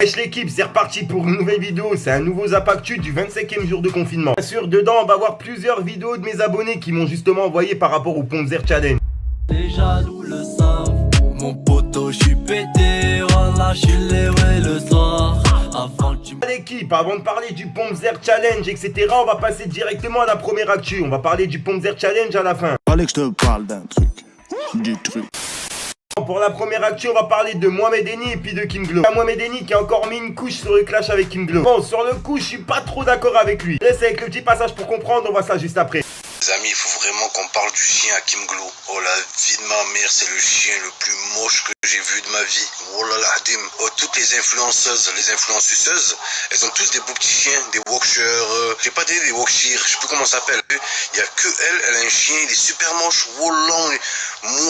Wesh l'équipe, c'est reparti pour une nouvelle vidéo, c'est un nouveau Zap Actu du 25e jour de confinement. Bien sûr, dedans on va voir plusieurs vidéos de mes abonnés qui m'ont justement envoyé par rapport au Pomzer Challenge. Les jaloux le savent, mon poteau j'suis pété, voilà j'suis levé le soir. Avant que tu L'équipe, avant de parler du Pomzer Challenge, etc., on va passer directement à la première actu. On va parler du Pomzer Challenge à la fin. Fallait que je te parle d'un truc, du truc. Pour la première actu, on va parler de Mohamed Eni et puis de Kim Glow. Mohamed Eni qui a encore mis une couche sur le clash avec Kim Glow. Bon, sur le coup, je suis pas trop d'accord avec lui. Laisse avec le petit passage pour comprendre, on voit ça juste après. Les amis, il faut vraiment qu'on parle du chien à Kim Glow. Oh la vie de ma mère, c'est le chien le plus moche que j'ai vu de ma vie. Oh là là, Hadim. Oh, toutes les influenceuses, les influenceuses, elles ont tous des beaux petits chiens, des Yorkshire, j'ai pas des Yorkshire, je sais plus comment ça s'appelle. Il y a que elle a un chien, il est super moche, oh là,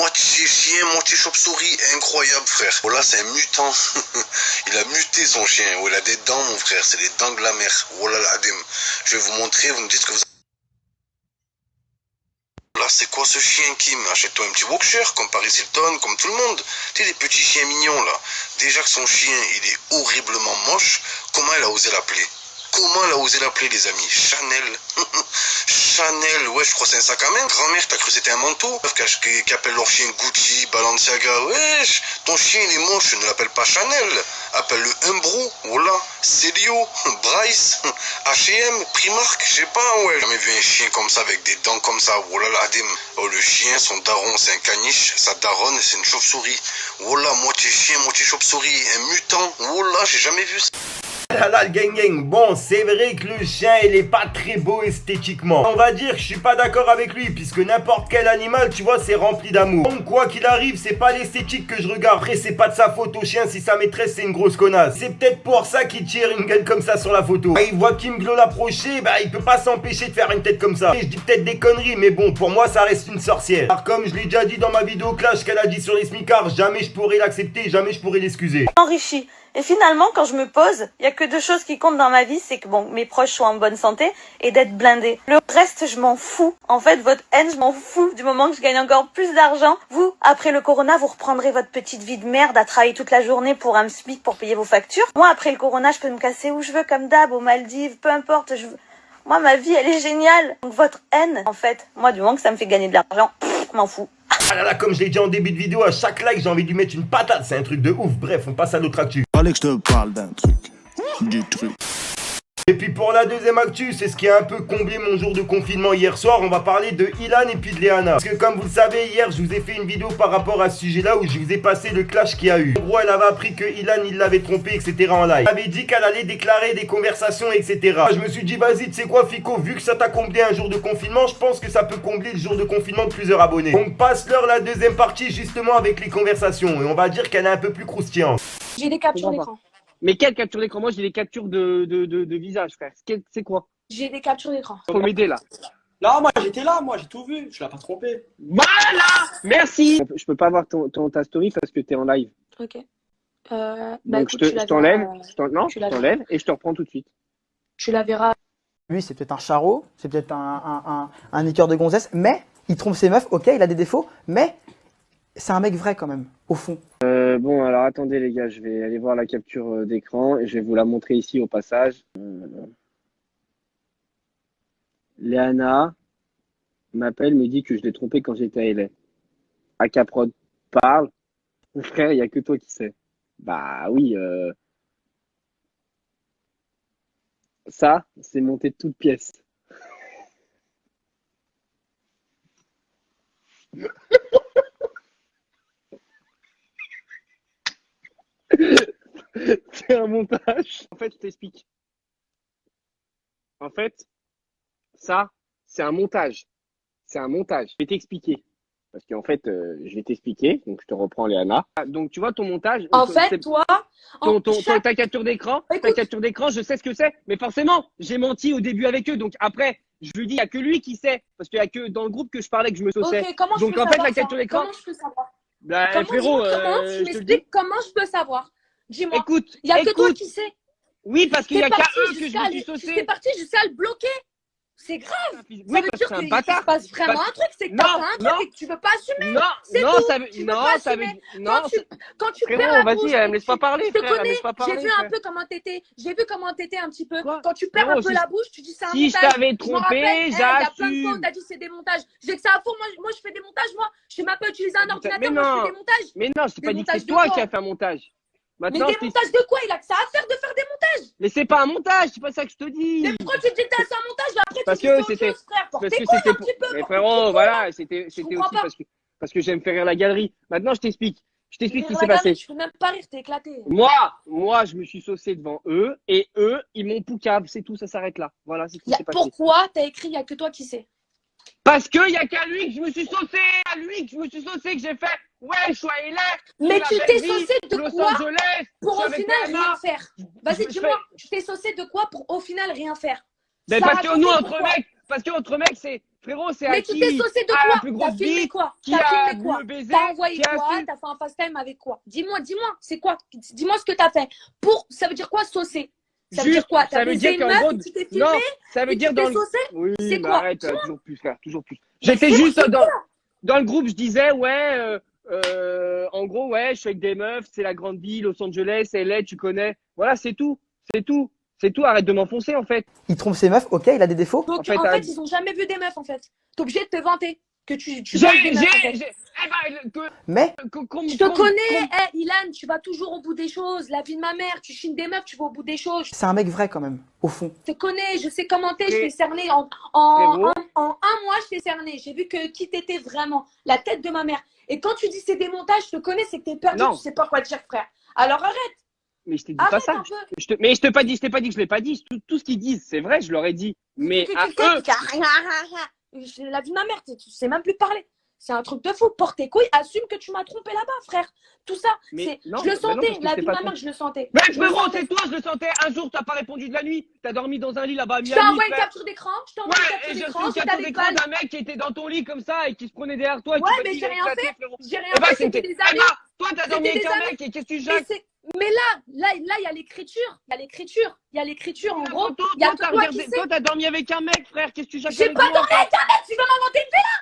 moitié chien, moitié chauve-souris, incroyable frère. Oh là, c'est un mutant. Il a muté son chien, oh, il a des dents mon frère, c'est les dents de la mer. Oh là là, Hadim. Je vais vous montrer, vous me dites ce que vous... Là, c'est quoi ce chien, Kim? Achète-toi un petit Yorkshire, comme Paris Hilton, comme tout le monde. Tu sais, les petits chiens mignons, là. Déjà que son chien, il est horriblement moche. Comment elle a osé l'appeler? Comment elle a osé l'appeler, les amis? Chanel. Chanel, ouais, je crois que c'est un sac à main. Grand-mère, t'as cru que c'était un manteau? Qui appelle leur chien Gucci, Balenciaga. Wesh, ton chien, il est moche, ne l'appelle pas Chanel. Appelle-le Umbro, voilà, Célio, Bryce, H&M, Primark, je sais pas, ouais. J'ai jamais vu un chien comme ça, avec des dents comme ça, oh là là, Adim. Oh, le chien, son daron, c'est un caniche, sa daronne, c'est une chauve-souris. Oh là, moitié chien, moitié chauve-souris, un mutant, oh là, j'ai jamais vu ça. Ah là, le gang. Bon, c'est vrai que le chien, il est pas très beau esthétiquement. On va dire que je suis pas d'accord avec lui, puisque n'importe quel animal, tu vois, c'est rempli d'amour. Donc, quoi qu'il arrive, c'est pas l'esthétique que je regarde. Après, c'est pas de sa faute au chien si sa maîtresse, c'est une grosse connasse. C'est peut-être pour ça qu'il tire une gueule comme ça sur la photo. Il voit Kim Glow l'approcher, il peut pas s'empêcher de faire une tête comme ça. Et je dis peut-être des conneries, mais bon, pour moi, ça reste une sorcière. Alors, comme je l'ai déjà dit dans ma vidéo clash qu'elle a dit sur les smicards, jamais je pourrais l'accepter, jamais je pourrais l'excuser. Enrichi. Et finalement, quand je me pose, il y a que deux choses qui comptent dans ma vie, c'est que bon, mes proches soient en bonne santé et d'être blindé. Le reste, je m'en fous. En fait, votre haine, je m'en fous. Du moment que je gagne encore plus d'argent, vous, après le corona, vous reprendrez votre petite vie de merde à travailler toute la journée pour un SMIC pour payer vos factures. Moi, après le corona, je peux me casser où je veux, comme d'hab, aux Maldives, peu importe. Moi, ma vie, elle est géniale. Donc votre haine, en fait, moi, du moment que ça me fait gagner de l'argent, je m'en fous. Ah là là, comme je l'ai dit en début de vidéo, à chaque like, j'ai envie de lui mettre une patate. C'est un truc de ouf. Bref, on passe à l'autre actu. Fallait que je te parle d'un truc, du truc. Et puis pour la deuxième actu, c'est ce qui a un peu comblé mon jour de confinement hier soir. On va parler de Ilan et puis de Léana. Parce que comme vous le savez, hier, je vous ai fait une vidéo par rapport à ce sujet-là où je vous ai passé le clash qu'il y a eu. En gros, elle avait appris que Ilan, il l'avait trompé, etc. en live. Elle avait dit qu'elle allait déclarer des conversations, etc. Je me suis dit, vas-y, tu sais quoi, Fico, vu que ça t'a comblé un jour de confinement, je pense que ça peut combler le jour de confinement de plusieurs abonnés. Donc passe-leur la deuxième partie, justement, avec les conversations. Et on va dire qu'elle est un peu plus croustillante. J'ai des captures d'écran. Mais quelle capture d'écran? Moi, j'ai des captures de visage, frère. C'est quoi? J'ai des captures d'écran. Faut m'aider, là. Non, moi j'étais là, moi j'ai tout vu, je l'ai pas trompé. Voilà! Merci! Je peux pas voir ta story parce que t'es en live. Ok. Donc, écoute, je t'enlève. Je t'enlève et je te reprends tout de suite. Tu la verras. Lui, c'est peut-être un charreau, c'est peut-être un niqueur de gonzesse, mais il trompe ses meufs, ok, il a des défauts, mais c'est un mec vrai quand même, au fond. Bon, alors attendez les gars, je vais aller voir la capture d'écran et je vais vous la montrer ici au passage. Léana m'appelle, me dit que je l'ai trompé quand j'étais à LA. Acaprod parle. Frère, il n'y a que toi qui sais. Bah oui. Ça, c'est monté de toutes pièces. C'est un montage. En fait, je t'explique. En fait, ça, c'est un montage. C'est un montage. Je vais t'expliquer. Parce qu'en fait, je vais t'expliquer. Donc, je te reprends, Léana. Donc, tu vois ton montage. En fait, toi, ta capture d'écran, je sais ce que c'est. Mais forcément, j'ai menti au début avec eux. Donc, après, je lui dis, il n'y a que lui qui sait. Parce qu'il n'y a que dans le groupe que je parlais que je me sauçais. Ok, comment donc, je peux en fait, savoir la capture ça? d'écran. Comment je peux savoir? Bah, Comment, frérot, comment tu je te le dis. m'expliques comment je peux savoir? Dis-moi. Écoute, Il n'y a que toi qui sais. Oui, parce qu'il y a qu'à eux que je me suis Tu saucé. es parti jusqu'à le bloquer. C'est grave. Oui, Ça veut parce que dire c'est un qu'il bâtard. se passe vraiment Parce- un truc, c'est que Non, t'as fait un non. truc et que tu veux pas assumer. Non, C'est non, tout. ça veut, Tu veux non, pas ça veut, assumer. non, Quand tu perds frérot, la vas-y, bouche, elle me laisse pas parler, je te frère, elle me connais, laisse pas j'ai parler, vu un frère. peu comment t'étais. J'ai vu comment t'étais un petit peu. Quoi Quand tu perds Frérot, un peu si la je- bouche, tu dis c'est un Si je montage. t'avais Je me rappelle, trompé, il y a plein de fois où j'assume. t'as dit c'est des montages. J'ai que ça à fond, moi je fais des montages, moi. Je sais même pas utiliser un Mais ordinateur, moi je non, fais des montages. mais non, je t'ai Des pas dit que montages c'est de toi quoi qui as fait un montage. Mais Maintenant, des je t'ai- montages de quoi? Il a que ça à faire de faire des montages. mais c'est pas un montage, c'est pas ça que je te Mais dis. pourquoi tu dis que c'est un montage et après Parce tu dis que c'est autre c'était, chose, frère? parce Portez que couilles c'était un pour, petit peu, mais portez frérot, couilles. voilà, c'était comprends aussi pas. parce que j'aime faire rire la galerie. Maintenant, je t'explique ce qui Rire s'est la gamine, passé. tu peux même pas rire, t'es éclaté. Moi, je me suis saucé devant eux et eux, ils m'ont poucave. C'est tout, ça s'arrête là. Voilà, c'est ce qui s'est passé. Pourquoi t'as écrit, il n'y a que toi qui sais? Parce qu'il y a qu'à lui que je me suis saucé, à lui que je me suis saucé, que j'ai fait. Ouais, je suis allé là. Mais tu t'es saucé de Los quoi Angeles, pour je suis au avec final Anna. rien faire? Vas-y, Je dis-moi, fais- tu t'es saucé de quoi pour au final rien faire? Mais Ça parce que racontait nous, entre pourquoi? mecs, c'est, frérot, c'est à Mais tu t'es qui saucé de a la quoi? plus T'as grosse filmé bite, quoi? qui T'as a filmé quoi? le baiser, T'as envoyé qui a quoi? su. T'as fait un FaceTime avec quoi? Dis-moi, c'est quoi? Dis-moi ce que t'as fait. Ça veut dire quoi saucer? Ça veut dire quoi? T'as Ça veut baisé dire une qu'en meuf gros, et tu t'es filmé non, ça veut et dire tu t'es dans le... saucé? Oui, C'est mais quoi? arrête, toujours plus, frère, toujours plus. Mais J'étais c'est juste quoi? dans le groupe, je disais, ouais, en gros, ouais, je suis avec des meufs, c'est la grande ville, Los Angeles, LA, tu connais. Voilà, c'est tout, arrête de m'enfoncer, en fait. Il trompe ses meufs, ok, il a des défauts. Donc, En fait, ils ont jamais vu des meufs, en fait. T'es obligé de te vanter que tu j'ai, vois des meufs, en fait. Mais Je te connais, Ilan, tu vas toujours au bout des choses. La vie de ma mère, tu chines des meufs, tu vas au bout des choses. c'est un mec vrai quand même, au fond. Je te connais, je sais comment t'es, je Fré- t'ai cerné. En Frérot. un mois, je t'ai cerné. J'ai vu qui t'étais vraiment, la tête de ma mère. Et quand tu dis c'est des montages, je te connais, c'est que t'es perdu, Non. tu sais pas quoi dire, frère. Alors arrête, Mais je t'ai dit pas arrête ça. un peu. Mais je t'ai pas dit que je l'ai pas dit. Tout ce qu'ils disent, c'est vrai, je leur ai dit. Mais à eux, La vie de ma mère, tu sais même plus parler. C'est un truc de fou. Porte tes couilles, assume que tu m'as trompé là-bas, frère. Tout ça, Mais non, je le bah non, sentais. parce que La je vie t'ai de pas ma mère, trompé. je le sentais. Mais Je le frérot, sentais. c'est toi, je le sentais. Un jour, t'as pas répondu de la nuit. T'as dormi dans un lit là-bas à Je Miami. t'ai envoyé une frère. capture d'écran. Je t'ai envoyé une Ouais, capture et j'ai reçu d'écran. une J'étais capture avec d'écran Val. d'un mec qui était dans ton lit comme ça et qui se prenait derrière toi. Et Ouais, qui mais dit, j'ai il a rien éclaté, fait. frérot. J'ai rien Eh ben, fait, c'était. c'était des Eh années. ben, toi, t'as dormi C'était avec des un années. mec et qu'est-ce que tu Et jacques? mais là, il y a l'écriture. Il y a l'écriture. Il y a l'écriture, en gros. Il y a Toi, que t'as toi regardé, qui sais. toi, t'as dormi avec un mec, frère. Qu'est-ce que tu jacques J'ai avec pas moi? dormi avec un mec. Tu veux m'inventer une villa?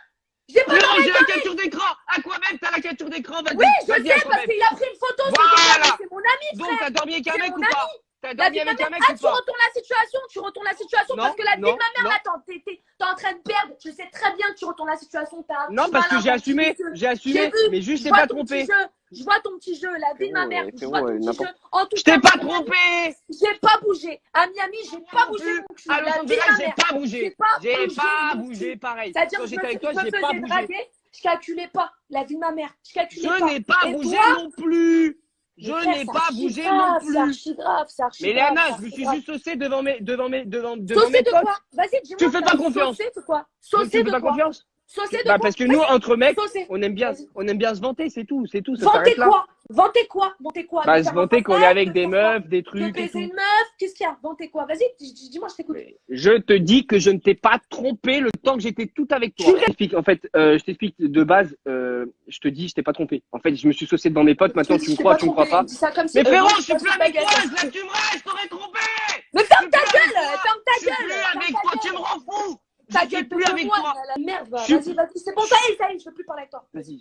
J'ai pas Frérot, dormi j'ai avec la un mec. capture d'écran. À quoi même t'as la capture d'écran? Vas-y, Oui, je vas-y, sais, à quoi parce même? qu'il a pris une photo. Voilà. C'est mon ami, Donc, frère. t'as dormi avec un C'est mec mon ou pas? ami. T'as La dormi vie de ma avec un mère. mec ou Tu pas? retournes la situation. Tu retournes la situation Non, parce que la vie de non, ma mère, non. là, t'es en train de perdre. Je sais très bien que tu retournes la situation. T'es un Non, petit parce que malin, j'ai ton petit assumé, monsieur. j'ai J'ai assumé, vu. mais juste Je t'es vois pas ton petit trompé. jeu. Je vois ton petit jeu. La vie de ma mère. Je vois ton petit jeu. En tout Je t'ai cas, pas mon ami, trompé. j'ai pas bougé. À Miami, j'ai pas bougé plus. mon cul. À Los La vie de Angeles, ma j'ai mère. pas bougé. J'ai pas mon bougé, cul. pareil. C'est-à-dire Quand que je j'étais avec toi, me j'ai pas faisais bougé. draguer, je calculais pas la vie de ma mère. Je calculais Je pas. n'ai pas Et bougé toi, non plus. mais Je frère, n'ai c'est pas archi bougé grave, non c'est plus. archi grave, c'est archi Mais grave. Léana, c'est je archi me suis grave. juste saucé devant mes Saucé de potes. quoi? Vas-y, dis-moi. Tu fais pas t'as confiance. Saucé de quoi? Tu Saucé me de fais pas quoi? confiance? Saucé de Bah, quoi? parce que nous, Vas-y, entre mecs, saucé. on aime Vas-y. bien se vanter, c'est tout, ça Vanter s'arrête là. quoi? Vanter quoi? Vanter quoi? Bah, De se faire un vanter qu'on est FaceTime, avec de des faire quoi? meufs, des De trucs et baiser tout. une meuf? Qu'est-ce qu'il y a? Vanter quoi? Vas-y, dis-moi, je t'écoute. Mais je te dis que je ne t'ai pas trompé le temps que j'étais tout avec toi. Je t'explique de base, je te dis, je t'ai pas trompé. En fait, je me suis saucé devant mes potes, maintenant tu me crois, tu me crois pas. Dis ça comme si, Mais frérot, moi, je suis plus avec toi, je l'assumerai, je t'aurais trompé. Mais ferme ta gueule! Ferme ta Je suis gueule! plus avec toi, tu me rends fou. Ta Je suis gueule plus de avec moi, toi. la merde, va. Je suis- Vas-y, c'est bon, ça y est, je veux plus parler avec toi. Vas-y,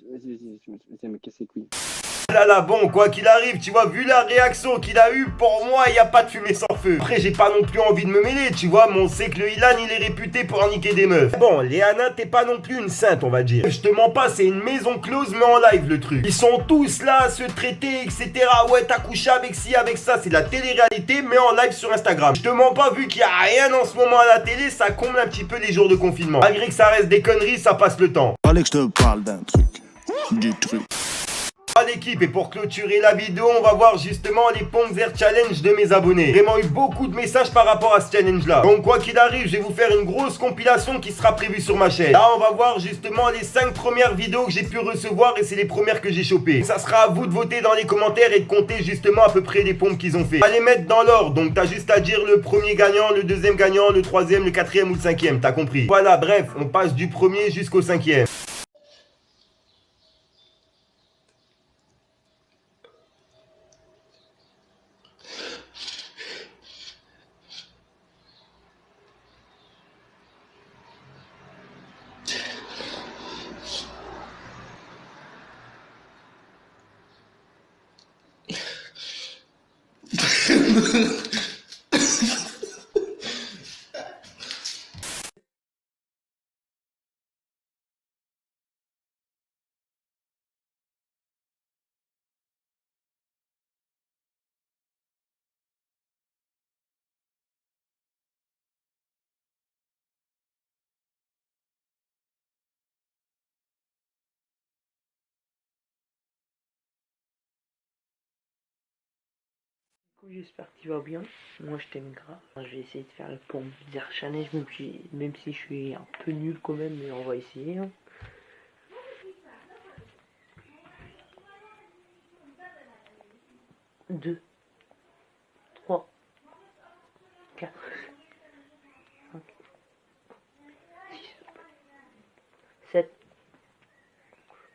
je me casse les couilles. Là, bon, quoi qu'il arrive, tu vois, vu la réaction qu'il a eue, pour moi, il n'y a pas de fumée sans feu. Après, j'ai pas non plus envie de me mêler, tu vois, mais on sait que le Ilan, il est réputé pour niquer des meufs. Bon, Léana, t'es pas non plus une sainte, on va dire. Je te mens pas, c'est une maison close, mais en live, le truc. Ils sont tous là à se traiter, etc. Ouais, t'as couché avec ci, avec ça, c'est de la télé-réalité, mais en live sur Instagram. Je te mens pas, vu qu'il y a rien en ce moment à la télé, ça comble un petit peu les jours de confinement. Malgré que ça reste des conneries, ça passe le temps. Fallait que je te parle d'un truc. Du truc. L'équipe, et pour clôturer la vidéo, on va voir justement les Pongzer Challenge de mes abonnés. Vraiment eu beaucoup de messages par rapport à ce challenge là. Donc quoi qu'il arrive, je vais vous faire une grosse compilation qui sera prévue sur ma chaîne. Là on va voir justement les 5 premières vidéos que j'ai pu recevoir, et c'est les premières que j'ai chopées. Ça sera à vous de voter dans les commentaires et de compter justement à peu près les pompes qu'ils ont fait. On va les mettre dans l'ordre, donc t'as juste à dire le premier gagnant, le deuxième gagnant, le troisième, le quatrième ou le cinquième, t'as compris. Voilà, bref, on passe du premier jusqu'au cinquième. J'espère que tu vas bien. Moi je t'aime grave. Je vais essayer de faire le pompe Zerchanès, même si je suis un peu nul quand même, mais on va essayer. Hein. Deux, 3, 4, 5, 6, 7,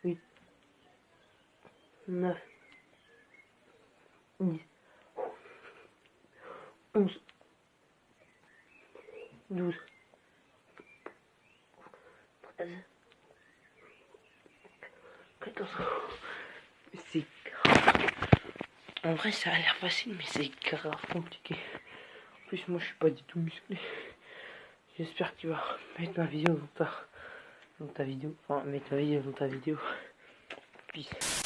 8, 9, 10, 11, 12, 13, 14. C'est grave. En vrai, ça a l'air facile, mais c'est grave compliqué. En plus, moi, je suis pas du tout musclé. J'espère que tu vas mettre ma vidéo dans ta vidéo. Enfin, mettre ma vidéo dans ta vidéo. Peace.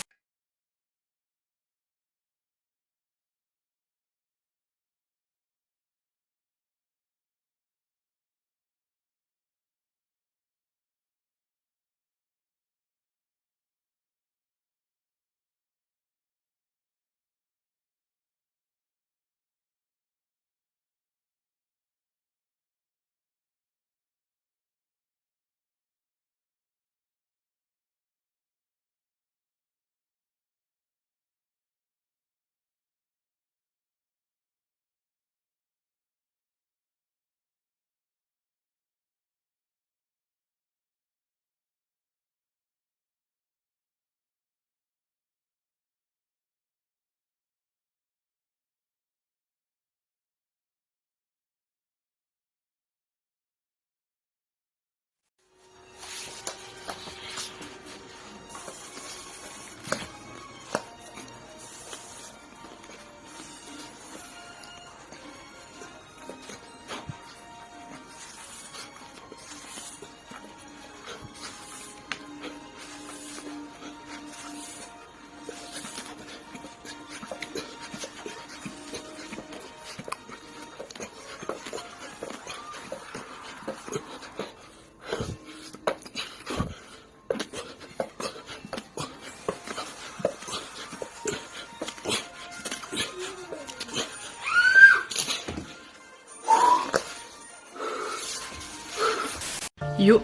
Yo,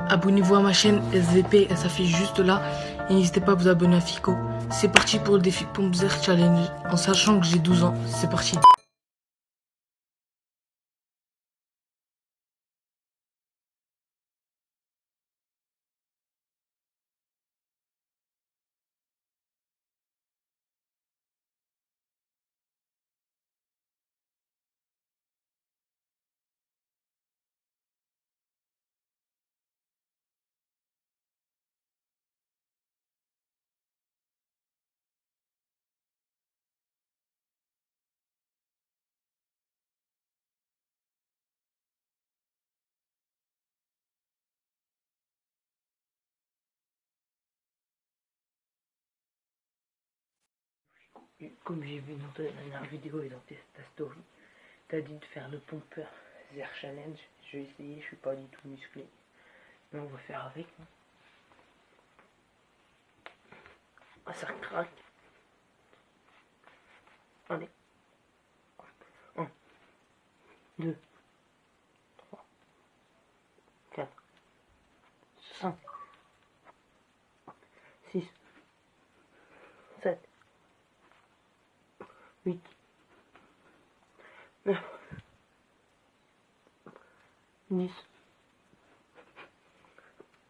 abonnez-vous à ma chaîne SVP, elle s'affiche juste là. Et n'hésitez pas à vous abonner à Fico. C'est parti pour le défi Pompe Zer Challenge, en sachant que j'ai 12 ans. C'est parti. Comme j'ai vu dans ta dernière vidéo et dans ta story, t'as dit de faire le pompeur Zer Challenge. Je vais essayer, je suis pas du tout musclé. Mais on va faire avec. Hein. Ah, ça craque. Allez. 1, 2, 3, 4, 5, 6, 7, 8, 9, 10,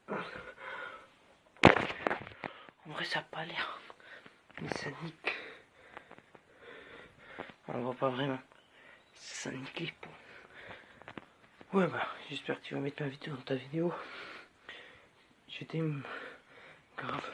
11. En vrai, ça n'a pas l'air, mais ça nique. On voit pas vraiment. Ça nique les points. Ouais, bah, j'espère que tu vas mettre ma vidéo dans ta vidéo. Je t'aime grave.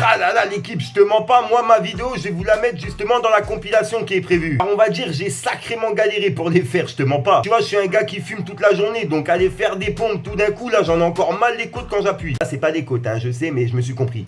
Ah là là l'équipe, je te mens pas, moi ma vidéo je vais vous la mettre justement dans la compilation qui est prévue. Alors, on va dire j'ai sacrément galéré pour les faire, je te mens pas. Tu vois je suis un gars qui fume toute la journée, donc aller faire des pompes tout d'un coup là j'en ai encore mal les côtes quand j'appuie. Ça c'est pas des côtes hein, je sais mais je me suis compris.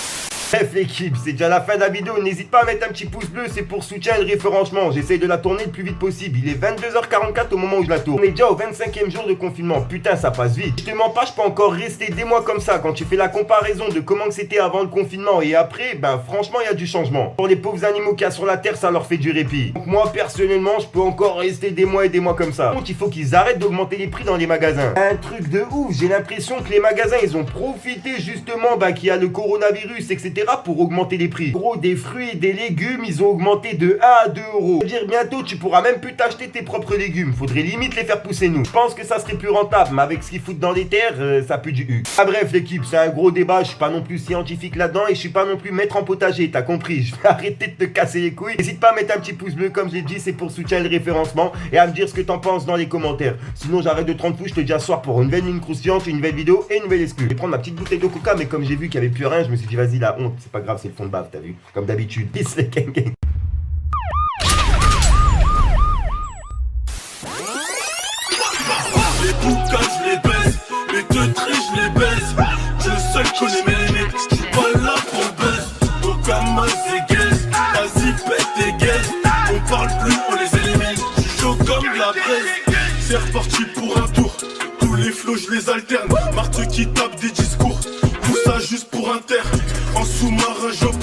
Bref l'équipe, c'est déjà la fin de la vidéo, n'hésite pas à mettre un petit pouce bleu, c'est pour soutien et le référencement. J'essaye de la tourner le plus vite possible, il est 22h44 au moment où je la tourne. On est déjà au 25e jour de confinement, putain ça passe vite. Je te mens pas, je peux encore rester des mois comme ça. Quand tu fais la comparaison de comment c'était avant le confinement et après, ben franchement il y a du changement. Pour les pauvres animaux qu'il y a sur la terre, ça leur fait du répit. Donc moi personnellement, je peux encore rester des mois et des mois comme ça. Donc il faut qu'ils arrêtent d'augmenter les prix dans les magasins. Un truc de ouf, j'ai l'impression que les magasins ils ont profité justement qu'il y a le coronavirus etc pour augmenter les prix. Gros, des fruits et des légumes, ils ont augmenté de 1 à 2 euros. C'est-à-dire bientôt, tu pourras même plus t'acheter tes propres légumes. Faudrait limite les faire pousser nous. Je pense que ça serait plus rentable, mais avec ce qu'ils foutent dans les terres, ça pue du huc. Ah bref l'équipe, c'est un gros débat, je suis pas non plus scientifique là-dedans et je suis pas non plus maître en potager, t'as compris. Je vais arrêter de te casser les couilles. N'hésite pas à mettre un petit pouce bleu comme je l'ai dit, c'est pour soutien et le référencement et à me dire ce que t'en penses dans les commentaires. Sinon j'arrête de 30 fous, je te dis à ce soir pour une nouvelle ligne croustillante, une nouvelle vidéo et une nouvelle exclue. Je vais prendre ma petite bouteille de coca, mais comme j'ai vu qu'il y avait plus rien, je me suis dit vas-y la honte, c'est pas grave, c'est le fond de bave, t'as vu. Comme d'habitude, peace les gang gang. Les boucas je les baisse, les deux tris je les baisse. Je le seul connais mes limites, je suis pas là pour le buzz. Bokama c'est guess, vas-y pète tes guesses. On parle plus, on les élimine, je suis chaud comme de la presse. C'est reparti pour un tour, tous les flots je les alterne. Marthe qui tape des discours, tout ça juste pour un terre. En sous-marin j'opère.